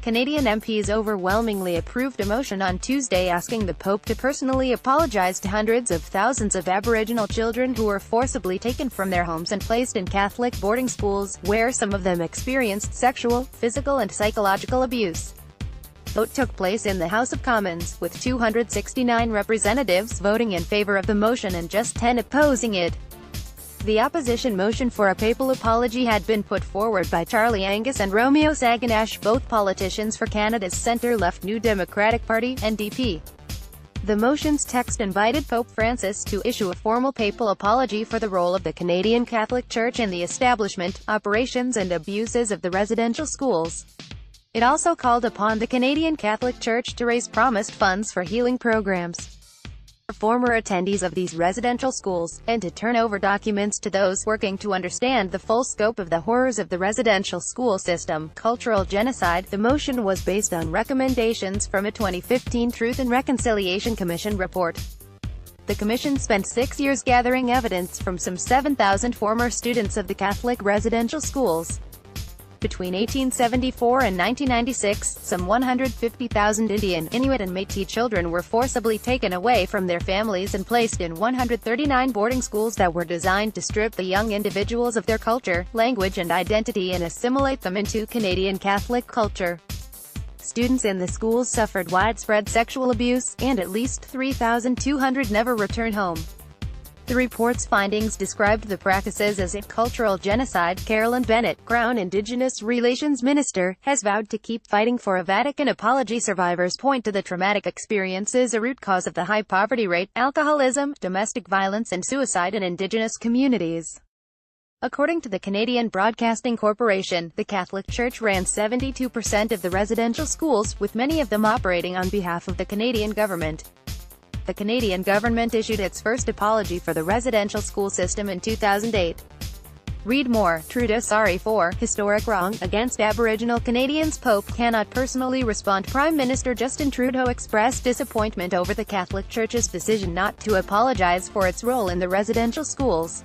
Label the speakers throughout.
Speaker 1: Canadian MPs overwhelmingly approved a motion on Tuesday asking the Pope to personally apologize to hundreds of thousands of Aboriginal children who were forcibly taken from their homes and placed in Catholic boarding schools, where some of them experienced sexual, physical and psychological abuse. The vote took place in the House of Commons, with 269 representatives voting in favour of the motion and just 10 opposing it. The opposition motion for a papal apology had been put forward by Charlie Angus and Romeo Saganash, both politicians for Canada's centre-left New Democratic Party, NDP. The motion's text invited Pope Francis to issue a formal papal apology for the role of the Canadian Catholic Church in the establishment, operations and abuses of the residential schools. It also called upon the Canadian Catholic Church to raise promised funds for healing programs for former attendees of these residential schools, and to turn over documents to those working to understand the full scope of the horrors of the residential school system. Cultural genocide. The motion was based on recommendations from a 2015 Truth and Reconciliation Commission report. The commission spent 6 years gathering evidence from some 7,000 former students of the Catholic residential schools. Between 1874 and 1996, some 150,000 Indian, Inuit and Métis children were forcibly taken away from their families and placed in 139 boarding schools that were designed to strip the young individuals of their culture, language and identity and assimilate them into Canadian Catholic culture. Students in the schools suffered widespread sexual abuse, and at least 3,200 never returned home. The report's findings described the practices as a cultural genocide. Carolyn Bennett, Crown Indigenous Relations Minister, has vowed to keep fighting for a Vatican apology. Survivors point to the traumatic experiences a root cause of the high poverty rate, alcoholism, domestic violence and suicide in Indigenous communities. According to the Canadian Broadcasting Corporation, the Catholic Church ran 72% of the residential schools, with many of them operating on behalf of the Canadian government. The Canadian government issued its first apology for the residential school system in 2008. Read more. Trudeau sorry for historic wrong against Aboriginal Canadians. Pope cannot personally respond. Prime Minister Justin Trudeau expressed disappointment over the Catholic Church's decision not to apologize for its role in the residential schools.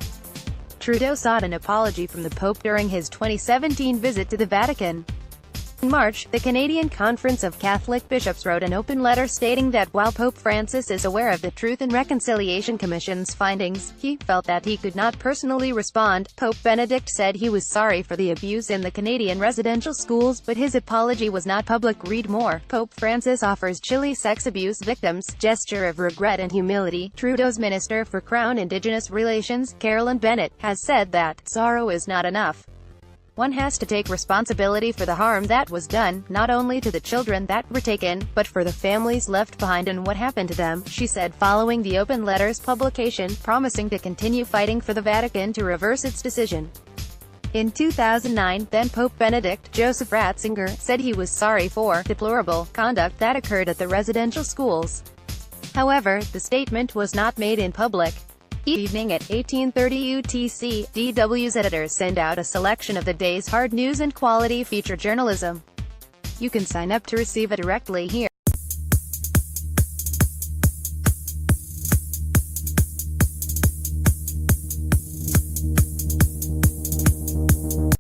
Speaker 1: Trudeau sought an apology from the Pope during his 2017 visit to the Vatican. In March, the Canadian Conference of Catholic Bishops wrote an open letter stating that while Pope Francis is aware of the Truth and Reconciliation Commission's findings, he felt that he could not personally respond. Pope Benedict said he was sorry for the abuse in the Canadian residential schools, but his apology was not public. Read more. Pope Francis offers Chile sex abuse victims gesture of regret and humility. Trudeau's Minister for Crown Indigenous Relations, Carolyn Bennett, has said that sorrow is not enough. One has to take responsibility for the harm that was done, not only to the children that were taken, but for the families left behind and what happened to them, she said following the open letter's publication, promising to continue fighting for the Vatican to reverse its decision. In 2009, then Pope Benedict, Joseph Ratzinger, said he was sorry for deplorable conduct that occurred at the residential schools. However, the statement was not made in public. Evening at 18:30 UTC, DW's editors send out a selection of the day's hard news and quality feature journalism. You can sign up to receive it directly here.